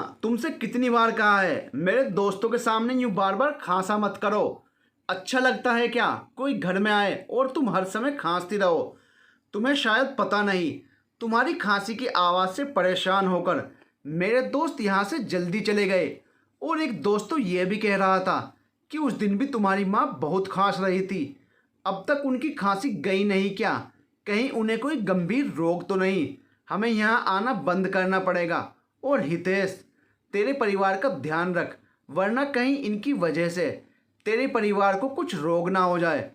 माँ, तुमसे कितनी बार कहा है मेरे दोस्तों के सामने यूं बार बार खांसा मत करो। अच्छा लगता है क्या कोई घर में आए और तुम हर समय खांसती रहो। तुम्हें शायद पता नहीं, तुम्हारी खांसी की आवाज़ से परेशान होकर मेरे दोस्त यहाँ से जल्दी चले गए। और एक दोस्त तो ये भी कह रहा था कि उस दिन भी तुम्हारी माँ बहुत खांस रही थी। अब तक उनकी खांसी गई नहीं क्या? कहीं उन्हें कोई गंभीर रोग तो नहीं? हमें यहाँ आना बंद करना पड़ेगा। और हितेश, तेरे परिवार का ध्यान रख, वरना कहीं इनकी वजह से तेरे परिवार को कुछ रोग ना हो जाए।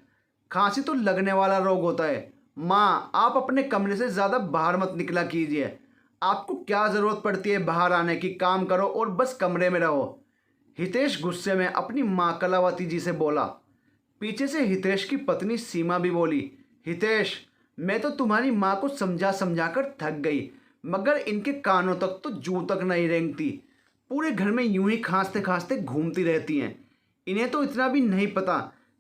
खांसी तो लगने वाला रोग होता है। माँ, आप अपने कमरे से ज़्यादा बाहर मत निकला कीजिए। आपको क्या ज़रूरत पड़ती है बाहर आने की? काम करो और बस कमरे में रहो। हितेश गुस्से में अपनी माँ कलावती जी से बोला। पीछे से हितेश की पत्नी सीमा भी बोली, हितेश, मैं तो तुम्हारी माँ को समझा समझा कर थक गई, मगर इनके कानों तक तो जूं तक नहीं रेंगती। पूरे घर में यूं ही खांसते खांसते घूमती रहती हैं। इन्हें तो इतना भी नहीं पता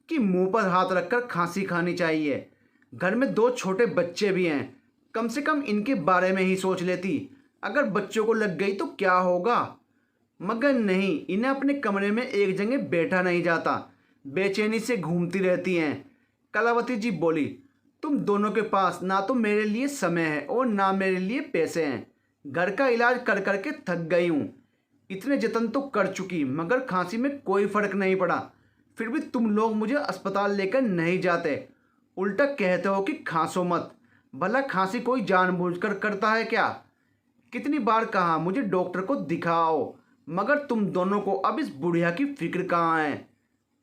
कि मुंह पर हाथ रखकर खांसी खानी चाहिए। घर में दो छोटे बच्चे भी हैं, कम से कम इनके बारे में ही सोच लेती। अगर बच्चों को लग गई तो क्या होगा? मगर नहीं, इन्हें अपने कमरे में एक जगह बैठा नहीं जाता, बेचैनी से घूमती रहती हैं। कलावती जी बोली, तुम दोनों के पास ना तो मेरे लिए समय है और ना मेरे लिए पैसे हैं। घर का इलाज कर कर के थक गई हूँ। इतने जतन तो कर चुकी, मगर खांसी में कोई फ़र्क नहीं पड़ा। फिर भी तुम लोग मुझे अस्पताल लेकर नहीं जाते, उल्टा कहते हो कि खांसो मत। भला खांसी कोई जानबूझकर करता है क्या? कितनी बार कहा मुझे डॉक्टर को दिखाओ, मगर तुम दोनों को अब इस बुढ़िया की फिक्र कहाँ है?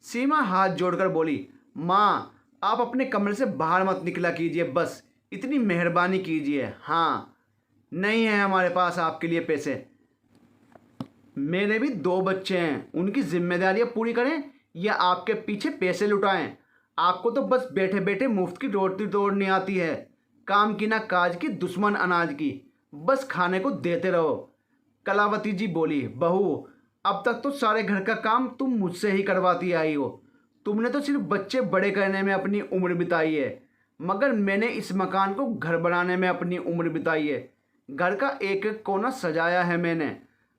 सीमा हाथ जोड़कर बोली, माँ, आप अपने कमरे से बाहर मत निकला कीजिए, बस इतनी मेहरबानी कीजिए। हाँ, नहीं है हमारे पास आपके लिए पैसे। मेरे भी दो बच्चे हैं, उनकी जिम्मेदारियां पूरी करें या आपके पीछे पैसे लुटाएं? आपको तो बस बैठे बैठे मुफ्त की रोटी तोड़नी आती है। काम की ना काज की, दुश्मन अनाज की, बस खाने को देते रहो। कलावती जी बोली, बहू, अब तक तो सारे घर का काम तुम मुझसे ही करवाती आई हो। तुमने तो सिर्फ बच्चे बड़े करने में अपनी उम्र बिताई है, मगर मैंने इस मकान को घर बनाने में अपनी उम्र बिताई है। घर का एक एक कोना सजाया है मैंने,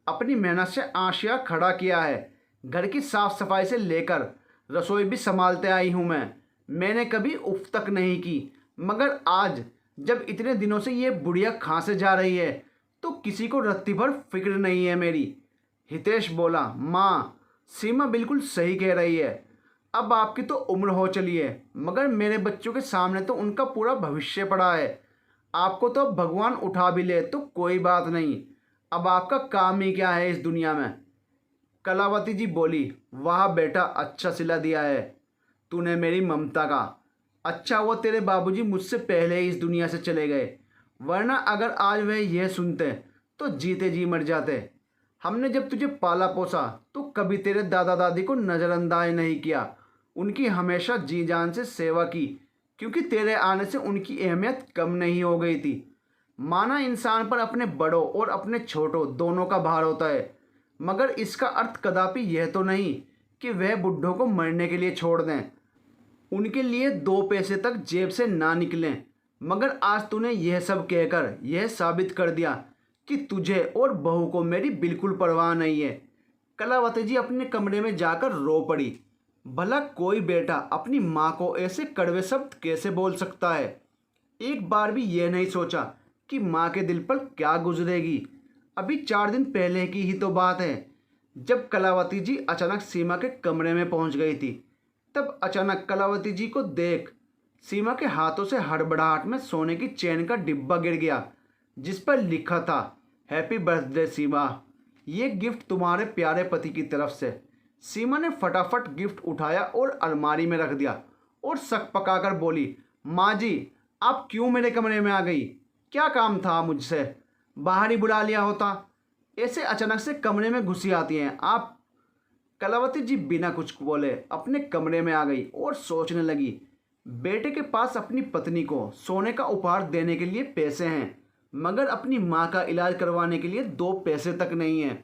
अपनी मेहनत से आशिया खड़ा किया है। घर की साफ सफाई से लेकर रसोई भी संभालते आई हूँ मैंने कभी उफ तक नहीं की। मगर आज जब इतने दिनों से ये बुढ़िया खांसे जा रही है तो किसी को रत्ती भर फिक्र नहीं है मेरी। हितेश बोला, माँ, सीमा बिल्कुल सही कह रही है। अब आपकी तो उम्र हो चली है, मगर मेरे बच्चों के सामने तो उनका पूरा भविष्य पड़ा है। आपको तो भगवान उठा भी ले तो कोई बात नहीं, अब आपका काम ही क्या है इस दुनिया में? कलावती जी बोली, वाह बेटा, अच्छा सिला दिया है तूने मेरी ममता का। अच्छा हुआ तेरे बाबूजी मुझसे पहले ही इस दुनिया से चले गए, वरना अगर आज वह यह सुनते तो जीते जी मर जाते। हमने जब तुझे पाला पोसा तो कभी तेरे दादा दादी को नज़रअंदाज नहीं किया, उनकी हमेशा जी जान से सेवा की, क्योंकि तेरे आने से उनकी अहमियत कम नहीं हो गई थी। माना इंसान पर अपने बड़ों और अपने छोटों दोनों का भार होता है, मगर इसका अर्थ कदापि यह तो नहीं कि वह बुढ़ों को मरने के लिए छोड़ दें, उनके लिए दो पैसे तक जेब से ना निकलें। मगर आज तूने यह सब कहकर यह साबित कर दिया कि तुझे और बहू को मेरी बिल्कुल परवाह नहीं है। कलावती जी अपने कमरे में जाकर रो पड़ी। भला कोई बेटा अपनी माँ को ऐसे कड़वे शब्द कैसे बोल सकता है? एक बार भी यह नहीं सोचा कि माँ के दिल पर क्या गुजरेगी। अभी 4 दिन पहले की ही तो बात है, जब कलावती जी अचानक सीमा के कमरे में पहुंच गई थी। तब अचानक कलावती जी को देख सीमा के हाथों से हड़बड़ाहट में सोने की चेन का डिब्बा गिर गया, जिस पर लिखा था, हैप्पी बर्थडे सीमा, ये गिफ्ट तुम्हारे प्यारे पति की तरफ से। सीमा ने फटाफट गिफ्ट उठाया और अलमारी में रख दिया और शक पकाकर बोली, माँ जी, आप क्यों मेरे कमरे में आ गई? क्या काम था मुझसे? बाहर ही बुला लिया होता। ऐसे अचानक से कमरे में घुसी आती हैं आप? कलावती जी बिना कुछ बोले अपने कमरे में आ गई और सोचने लगी। बेटे के पास अपनी पत्नी को सोने का उपहार देने के लिए पैसे हैं, मगर अपनी माँ का इलाज करवाने के लिए 2 पैसे तक नहीं है।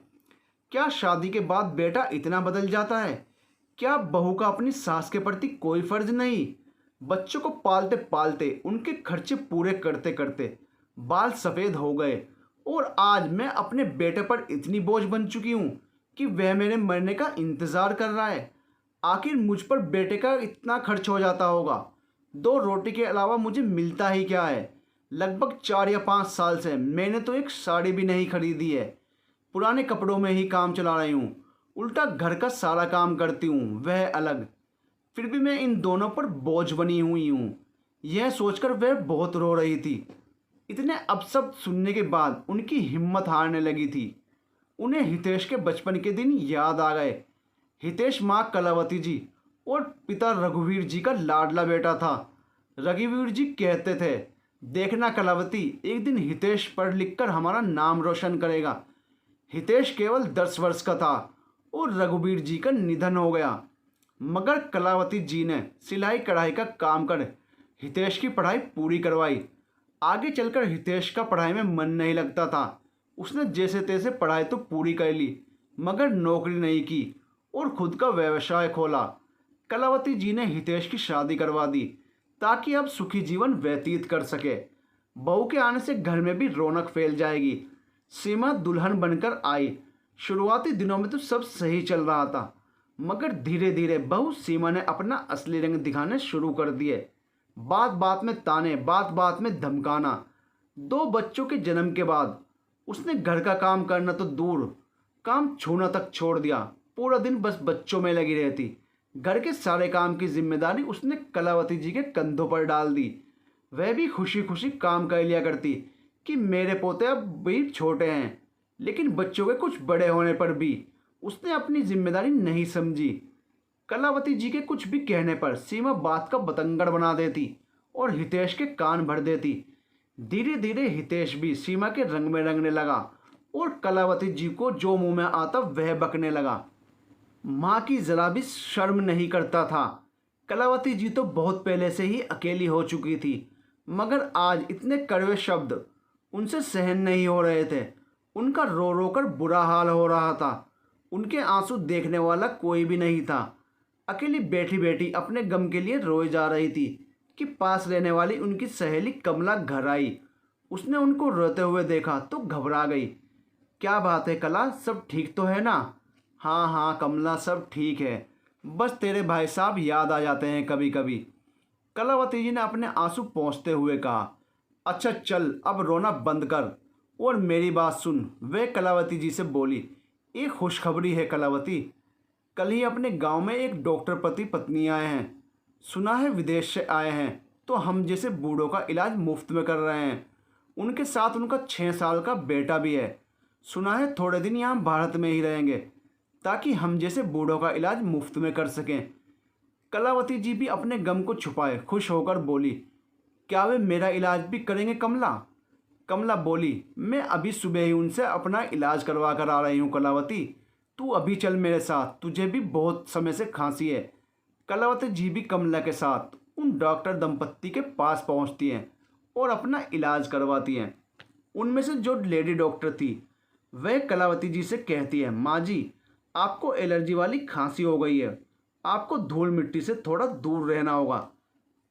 क्या शादी के बाद बेटा इतना बदल जाता है? क्या बहू का अपनी सास के प्रति कोई फर्ज नहीं? बच्चों को पालते पालते उनके खर्चे पूरे करते करते बाल सफ़ेद हो गए और आज मैं अपने बेटे पर इतनी बोझ बन चुकी हूँ कि वह मेरे मरने का इंतज़ार कर रहा है। आखिर मुझ पर बेटे का इतना खर्च हो जाता होगा। 2 रोटी के अलावा मुझे मिलता ही क्या है। लगभग 4 या 5 साल से मैंने तो एक साड़ी भी नहीं खरीदी है। पुराने कपड़ों में ही काम चला रही हूँ। उल्टा घर का सारा काम करती हूँ, वह अलग। फिर भी मैं इन दोनों पर बोझ बनी हुई हूँ। यह सोचकर वह बहुत रो रही थी। इतने अपशब्द सुनने के बाद उनकी हिम्मत हारने लगी थी। उन्हें हितेश के बचपन के दिन याद आ गए। हितेश माँ कलावती जी और पिता रघुवीर जी का लाडला बेटा था। रघुवीर जी कहते थे, देखना कलावती, एक दिन हितेश पढ़ लिख कर हमारा नाम रोशन करेगा। हितेश केवल 10 वर्ष का था और रघुवीर जी का निधन हो गया। मगर कलावती जी ने सिलाई कढ़ाई का काम कर हितेश की पढ़ाई पूरी करवाई। आगे चलकर हितेश का पढ़ाई में मन नहीं लगता था। उसने जैसे तैसे पढ़ाई तो पूरी कर ली, मगर नौकरी नहीं की और खुद का व्यवसाय खोला। कलावती जी ने हितेश की शादी करवा दी ताकि अब सुखी जीवन व्यतीत कर सके। बहू के आने से घर में भी रौनक फैल जाएगी। सीमा दुल्हन बनकर आई। शुरुआती दिनों में तो सब सही चल रहा था, मगर धीरे धीरे बहू सीमा ने अपना असली रंग दिखाने शुरू कर दिए। बात बात में ताने, बात बात में धमकाना। 2 बच्चों के जन्म के बाद उसने घर का काम करना तो दूर, काम छूना तक छोड़ दिया। पूरा दिन बस बच्चों में लगी रहती। घर के सारे काम की जिम्मेदारी उसने कलावती जी के कंधों पर डाल दी। वह भी खुशी खुशी काम कर लिया करती कि मेरे पोते अब भी छोटे हैं। लेकिन बच्चों के कुछ बड़े होने पर भी उसने अपनी जिम्मेदारी नहीं समझी। कलावती जी के कुछ भी कहने पर सीमा बात का बतंगड़ बना देती और हितेश के कान भर देती। धीरे धीरे हितेश भी सीमा के रंग में रंगने लगा और कलावती जी को जो मुंह में आता वह बकने लगा। माँ की जरा भी शर्म नहीं करता था। कलावती जी तो बहुत पहले से ही अकेली हो चुकी थी, मगर आज इतने कड़वे शब्द उनसे सहन नहीं हो रहे थे। उनका रो रो कर बुरा हाल हो रहा था। उनके आंसू देखने वाला कोई भी नहीं था। अकेली बैठी बैठी अपने गम के लिए रोए जा रही थी कि पास रहने वाली उनकी सहेली कमला घर आई। उसने उनको रोते हुए देखा तो घबरा गई। क्या बात है कला, सब ठीक तो है ना? हाँ हाँ कमला, सब ठीक है। बस तेरे भाई साहब याद आ जाते हैं कभी कभी। कलावती जी ने अपने आंसू पोंछते हुए कहा। अच्छा चल, अब रोना बंद कर और मेरी बात सुन। वे कलावती जी से बोली, एक खुशखबरी है कलावती। कल ही अपने गांव में एक डॉक्टर पति पत्नी आए हैं। सुना है विदेश से आए हैं, तो हम जैसे बूढ़ों का इलाज मुफ्त में कर रहे हैं। उनके साथ उनका 6 साल का बेटा भी है। सुना है थोड़े दिन यहाँ भारत में ही रहेंगे ताकि हम जैसे बूढ़ों का इलाज मुफ्त में कर सकें। कलावती जी भी अपने गम को छुपाए खुश होकर बोली, क्या वे मेरा इलाज भी करेंगे कमला? कमला बोली, मैं अभी सुबह ही उनसे अपना इलाज करवा कर आ रही हूँ कलावती। तू अभी चल मेरे साथ, तुझे भी बहुत समय से खांसी है। कलावती जी भी कमला के साथ उन डॉक्टर दंपत्ति के पास पहुँचती हैं और अपना इलाज करवाती हैं। उनमें से जो लेडी डॉक्टर थी वह कलावती जी से कहती है, माँ जी, आपको एलर्जी वाली खांसी हो गई है। आपको धूल मिट्टी से थोड़ा दूर रहना होगा,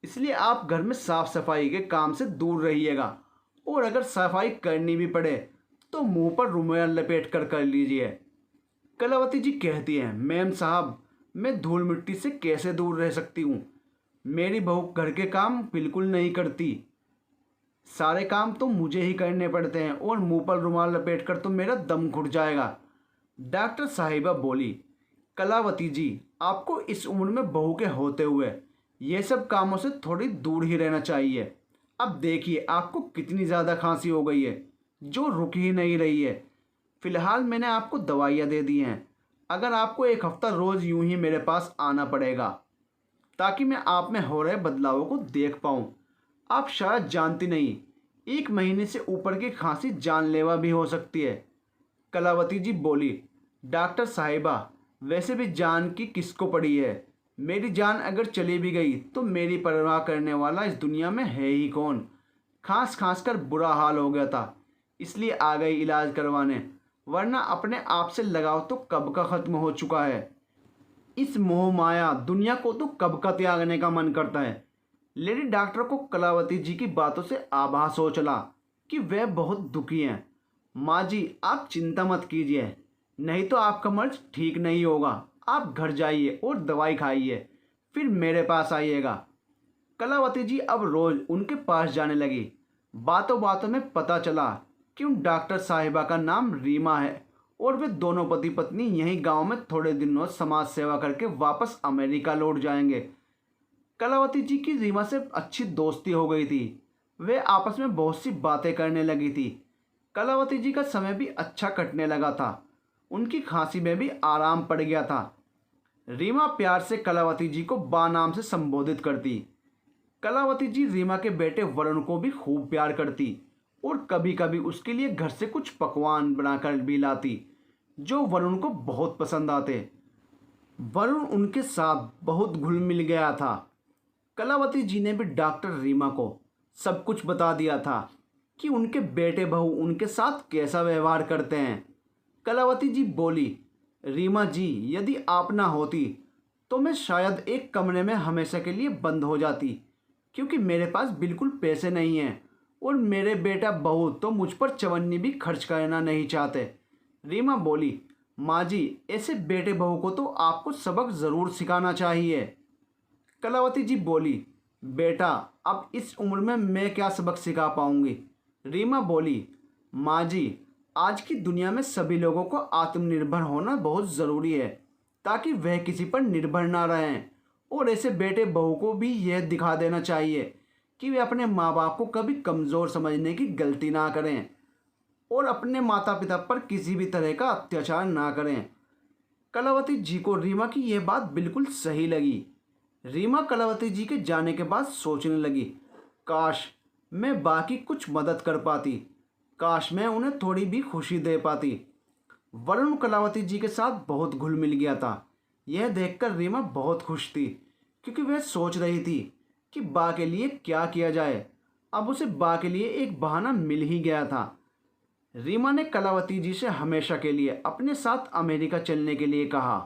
इसलिए आप घर में साफ सफाई के काम से दूर रहिएगा और अगर सफाई करनी भी पड़े तो मुंह पर रुमाल लपेट कर लीजिए। कलावती जी कहती हैं, मैम साहब, मैं धूल मिट्टी से कैसे दूर रह सकती हूँ? मेरी बहू घर के काम बिल्कुल नहीं करती। सारे काम तो मुझे ही करने पड़ते हैं और मुंह पर रुमाल लपेट कर तो मेरा दम घुट जाएगा। डॉक्टर साहिबा बोली, कलावती जी, आपको इस उम्र में बहू के होते हुए ये सब कामों से थोड़ी दूर ही रहना चाहिए। अब देखिए आपको कितनी ज़्यादा खांसी हो गई है जो रुक ही नहीं रही है। फ़िलहाल मैंने आपको दवाइयाँ दे दी हैं। अगर आपको 1 हफ्ता रोज़ यूं ही मेरे पास आना पड़ेगा ताकि मैं आप में हो रहे बदलावों को देख पाऊँ। आप शायद जानती नहीं, 1 महीने से ऊपर की खांसी जानलेवा भी हो सकती है। कलावती जी बोली, डॉक्टर साहिबा, वैसे भी जान की किसको पड़ी है? मेरी जान अगर चली भी गई तो मेरी परवाह करने वाला इस दुनिया में है ही कौन? खांस खांस कर बुरा हाल हो गया था, इसलिए आ गई इलाज करवाने, वरना अपने आप से लगाव तो कब का ख़त्म हो चुका है। इस मोह माया दुनिया को तो कब का त्यागने का मन करता है। लेडी डॉक्टर को कलावती जी की बातों से आभास हो चला कि वह बहुत दुखी हैं माँ जी, आप चिंता मत कीजिए, नहीं तो आपका मर्ज ठीक नहीं होगा। आप घर जाइए और दवाई खाइए, फिर मेरे पास आइएगा। कलावती जी अब रोज उनके पास जाने लगी। बातों बातों में पता चला कि उन डॉक्टर साहिबा का नाम रीमा है और वे दोनों पति पत्नी यहीं गांव में थोड़े दिनों समाज सेवा करके वापस अमेरिका लौट जाएंगे। कलावती जी की रीमा से अच्छी दोस्ती हो गई थी। वे आपस में बहुत सी बातें करने लगी थी। कलावती जी का समय भी अच्छा कटने लगा था। उनकी खांसी में भी आराम पड़ गया था। रीमा प्यार से कलावती जी को बा नाम से संबोधित करती। कलावती जी रीमा के बेटे वरुण को भी खूब प्यार करती और कभी कभी उसके लिए घर से कुछ पकवान बनाकर भी लाती जो वरुण को बहुत पसंद आते। वरुण उनके साथ बहुत घुल मिल गया था। कलावती जी ने भी डॉक्टर रीमा को सब कुछ बता दिया था कि उनके बेटे बहू उनके साथ कैसा व्यवहार करते हैं। कलावती जी बोली, रीमा जी, यदि आप ना होती तो मैं शायद एक कमरे में हमेशा के लिए बंद हो जाती, क्योंकि मेरे पास बिल्कुल पैसे नहीं हैं और मेरे बेटा बहू तो मुझ पर चवन्नी भी खर्च करना नहीं चाहते। रीमा बोली, माँ जी, ऐसे बेटे बहू को तो आपको सबक ज़रूर सिखाना चाहिए। कलावती जी बोली, बेटा, अब इस उम्र में मैं क्या सबक सिखा पाऊंगी। रीमा बोली, माँ जी, आज की दुनिया में सभी लोगों को आत्मनिर्भर होना बहुत ज़रूरी है ताकि वह किसी पर निर्भर ना रहें। और ऐसे बेटे बहू को भी यह दिखा देना चाहिए कि वे अपने माँ बाप को कभी कमज़ोर समझने की गलती ना करें और अपने माता पिता पर किसी भी तरह का अत्याचार ना करें। कलावती जी को रीमा की यह बात बिल्कुल सही लगी। रीमा कलावती जी के जाने के बाद सोचने लगी, काश मैं बाकी कुछ मदद कर पाती, काश मैं उन्हें थोड़ी भी खुशी दे पाती। वरुण कलावती जी के साथ बहुत घुल मिल गया था। यह देखकर रीमा बहुत खुश थी, क्योंकि वह सोच रही थी कि बा के लिए क्या किया जाए। अब उसे बा के लिए एक बहाना मिल ही गया था। रीमा ने कलावती जी से हमेशा के लिए अपने साथ अमेरिका चलने के लिए कहा।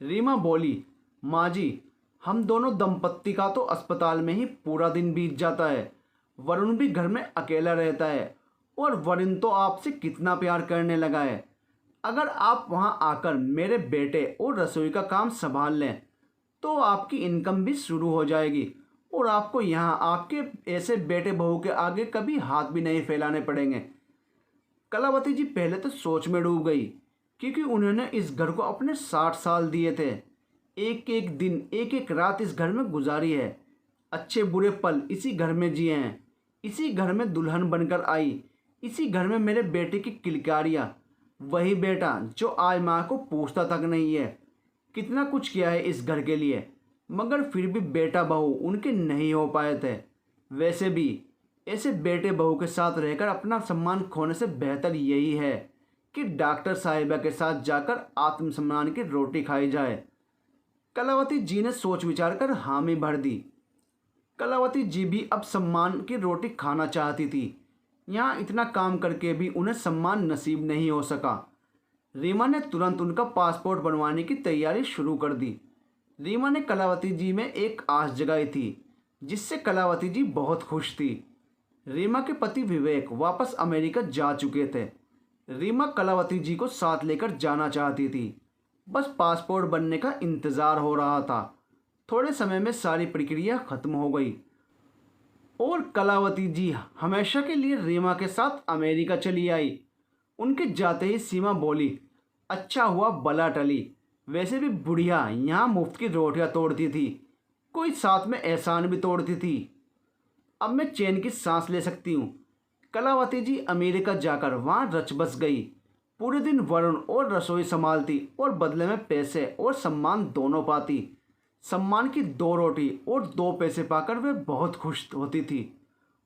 रीमा बोली, माँ जी, हम दोनों दंपत्ति का तो अस्पताल में ही पूरा दिन बीत जाता है। वरुण भी घर में अकेला रहता है और वरुण तो आपसे कितना प्यार करने लगा है। अगर आप वहाँ आकर मेरे बेटे और रसोई का काम संभाल लें तो आपकी इनकम भी शुरू हो जाएगी और आपको यहाँ आपके ऐसे बेटे बहू के आगे कभी हाथ भी नहीं फैलाने पड़ेंगे। कलावती जी पहले तो सोच में डूब गई, क्योंकि उन्होंने इस घर को अपने 60 साल दिए थे। एक एक दिन एक एक रात इस घर में गुजारी है। अच्छे बुरे पल इसी घर में जिए हैं। इसी घर में दुल्हन बनकर आई। इसी घर में मेरे बेटे की किलकारियाँ। वही बेटा जो आज माँ को पूछता तक नहीं है। कितना कुछ किया है इस घर के लिए, मगर फिर भी बेटा बहू उनके नहीं हो पाए थे। वैसे भी ऐसे बेटे बहू के साथ रहकर अपना सम्मान खोने से बेहतर यही है कि डॉक्टर साहिबा के साथ जाकर आत्मसम्मान की रोटी खाई जाए। कलावती जी ने सोच विचार कर हामी भर दी। कलावती जी भी अब सम्मान की रोटी खाना चाहती थी। यहाँ इतना काम करके भी उन्हें सम्मान नसीब नहीं हो सका। रीमा ने तुरंत उनका पासपोर्ट बनवाने की तैयारी शुरू कर दी। रीमा ने कलावती जी में एक आस जगाई थी, जिससे कलावती जी बहुत खुश थी। रीमा के पति विवेक वापस अमेरिका जा चुके थे। रीमा कलावती जी को साथ लेकर जाना चाहती थी। बस पासपोर्ट बनने का इंतज़ार हो रहा था। थोड़े समय में सारी प्रक्रिया खत्म हो गई और कलावती जी हमेशा के लिए रीमा के साथ अमेरिका चली आई। उनके जाते ही सीमा बोली, अच्छा हुआ बला टली। वैसे भी बुढ़िया यहाँ मुफ्त की रोटियाँ तोड़ती थी, कोई साथ में एहसान भी तोड़ती थी। अब मैं चैन की सांस ले सकती हूँ। कलावती जी अमेरिका जाकर वहाँ रच बस गई। पूरे दिन वरुण और रसोई संभालती और बदले में पैसे और सम्मान दोनों पाती। सम्मान की 2 रोटी और 2 पैसे पाकर वे बहुत खुश होती थी।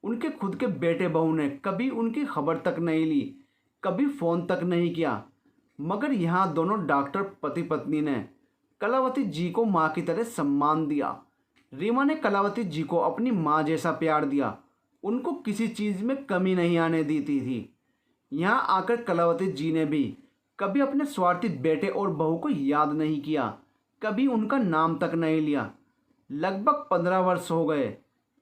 उनके खुद के बेटे बहू ने कभी उनकी खबर तक नहीं ली, कभी फ़ोन तक नहीं किया। मगर यहाँ दोनों डॉक्टर पति पत्नी ने कलावती जी को माँ की तरह सम्मान दिया। रीमा ने कलावती जी को अपनी माँ जैसा प्यार दिया। उनको किसी चीज़ में कमी नहीं आने देती थी। यहाँ आकर कलावती जी ने भी कभी अपने स्वार्थी बेटे और बहू को याद नहीं किया, कभी उनका नाम तक नहीं लिया। लगभग 15 वर्ष हो गए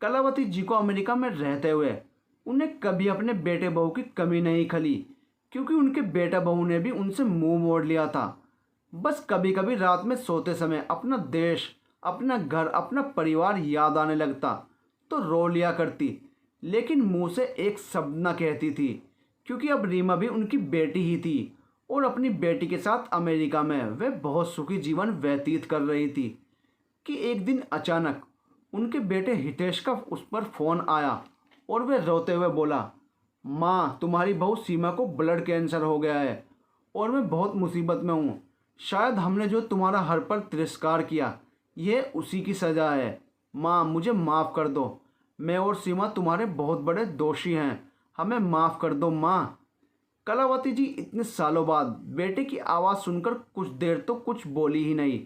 कलावती जी को अमेरिका में रहते हुए। उन्हें कभी अपने बेटे बहू की कमी नहीं खली, क्योंकि उनके बेटा बहू ने भी उनसे मुंह मोड़ लिया था। बस कभी कभी रात में सोते समय अपना देश, अपना घर, अपना परिवार याद आने लगता तो रो लिया करती, लेकिन मुंह से एक शब्द न कहती थी, क्योंकि अब रीमा भी उनकी बेटी ही थी और अपनी बेटी के साथ अमेरिका में वे बहुत सुखी जीवन व्यतीत कर रही थी कि एक दिन अचानक उनके बेटे हितेश का उस पर फ़ोन आया और वे रोते हुए बोला, माँ, तुम्हारी बहू सीमा को ब्लड कैंसर हो गया है और मैं बहुत मुसीबत में हूँ। शायद हमने जो तुम्हारा हर पल तिरस्कार किया, यह उसी की सज़ा है। माँ, मुझे माफ़ कर दो। मैं और सीमा तुम्हारे बहुत बड़े दोषी हैं। हमें माफ़ कर दो माँ। कलावती जी इतने सालों बाद बेटे की आवाज़ सुनकर कुछ देर तो कुछ बोली ही नहीं,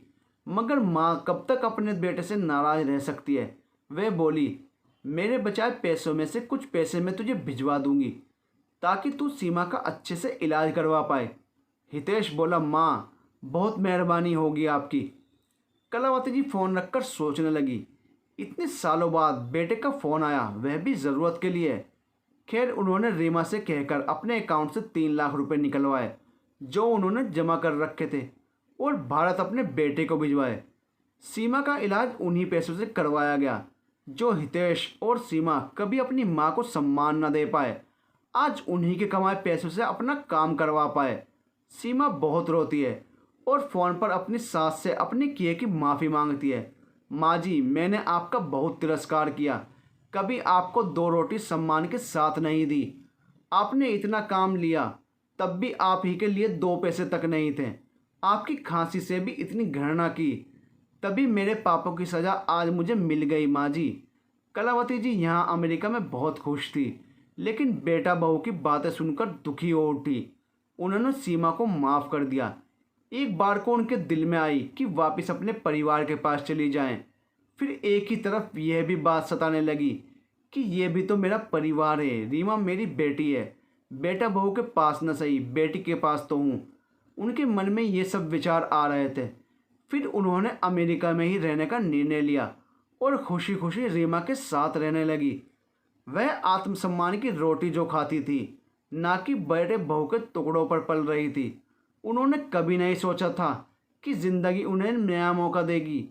मगर माँ कब तक अपने बेटे से नाराज़ रह सकती है। वे बोली, मेरे बचाए पैसों में से कुछ पैसे मैं तुझे भिजवा दूंगी ताकि तू सीमा का अच्छे से इलाज करवा पाए। हितेश बोला, माँ, बहुत मेहरबानी होगी आपकी। कलावती जी फ़ोन रखकर सोचने लगी। इतने सालों बाद बेटे का फ़ोन आया, वह भी ज़रूरत के लिए। खैर, उन्होंने रीमा से कहकर अपने अकाउंट से 3 लाख रुपए निकलवाए जो उन्होंने जमा कर रखे थे और भारत अपने बेटे को भिजवाए। सीमा का इलाज उन्हीं पैसों से करवाया गया जो हितेश और सीमा कभी अपनी माँ को सम्मान न दे पाए, आज उन्हीं के कमाए पैसों से अपना काम करवा पाए। सीमा बहुत रोती है और फ़ोन पर अपनी सास से अपने किए की माफ़ी मांगती है। माँ जी, मैंने आपका बहुत तिरस्कार किया, कभी आपको 2 रोटी सम्मान के साथ नहीं दी। आपने इतना काम लिया, तब भी आप ही के लिए 2 पैसे तक नहीं थे। आपकी खांसी से भी इतनी घृणा की, तभी मेरे पापों की सज़ा आज मुझे मिल गई। माँ जी, कलावती जी यहाँ अमेरिका में बहुत खुश थी, लेकिन बेटा बहू की बातें सुनकर दुखी हो उठी। उन्होंने सीमा को माफ़ कर दिया। एक बार को उनके दिल में आई कि वापस अपने परिवार के पास चली जाएं। फिर एक ही तरफ यह भी बात सताने लगी कि यह भी तो मेरा परिवार है, रीमा मेरी बेटी है, बेटा बहू के पास न सही, बेटी के पास तो हूँ। उनके मन में ये सब विचार आ रहे थे। फिर उन्होंने अमेरिका में ही रहने का निर्णय लिया और खुशी खुशी रीमा के साथ रहने लगी। वह आत्मसम्मान की रोटी जो खाती थी, ना कि बड़े बहू के टुकड़ों पर पल रही थी। उन्होंने कभी नहीं सोचा था कि ज़िंदगी उन्हें नया मौका देगी।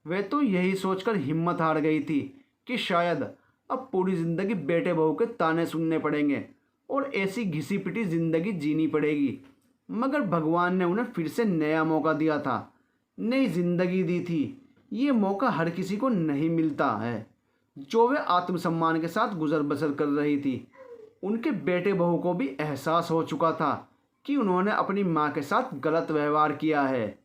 वह तो यही सोचकर हिम्मत हार गई थी कि शायद अब पूरी ज़िंदगी बेटे बहू के ताने सुनने पड़ेंगे और ऐसी घिसी पिटी ज़िंदगी जीनी पड़ेगी। मगर भगवान ने उन्हें फिर से नया मौका दिया था, नई ज़िंदगी दी थी। ये मौका हर किसी को नहीं मिलता है। जो वे आत्मसम्मान के साथ गुजर बसर कर रही थी, उनके बेटे बहू को भी एहसास हो चुका था कि उन्होंने अपनी माँ के साथ गलत व्यवहार किया है।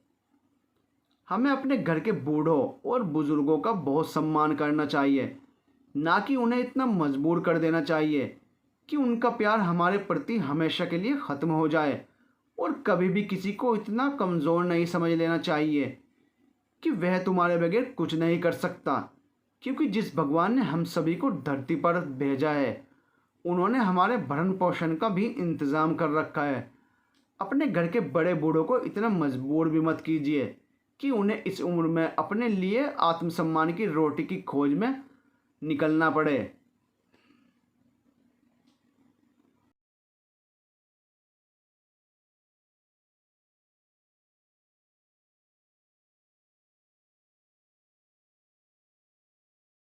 हमें अपने घर के बूढ़ों और बुज़ुर्गों का बहुत सम्मान करना चाहिए, ना कि उन्हें इतना मजबूर कर देना चाहिए कि उनका प्यार हमारे प्रति हमेशा के लिए ख़त्म हो जाए। और कभी भी किसी को इतना कमज़ोर नहीं समझ लेना चाहिए कि वह तुम्हारे बगैर कुछ नहीं कर सकता, क्योंकि जिस भगवान ने हम सभी को धरती पर भेजा है, उन्होंने हमारे भरण पोषण का भी इंतज़ाम कर रखा है। अपने घर के बड़े बूढ़ों को इतना मजबूर भी मत कीजिए कि उन्हें इस उम्र में अपने लिए आत्मसम्मान की रोटी की खोज में निकलना पड़े।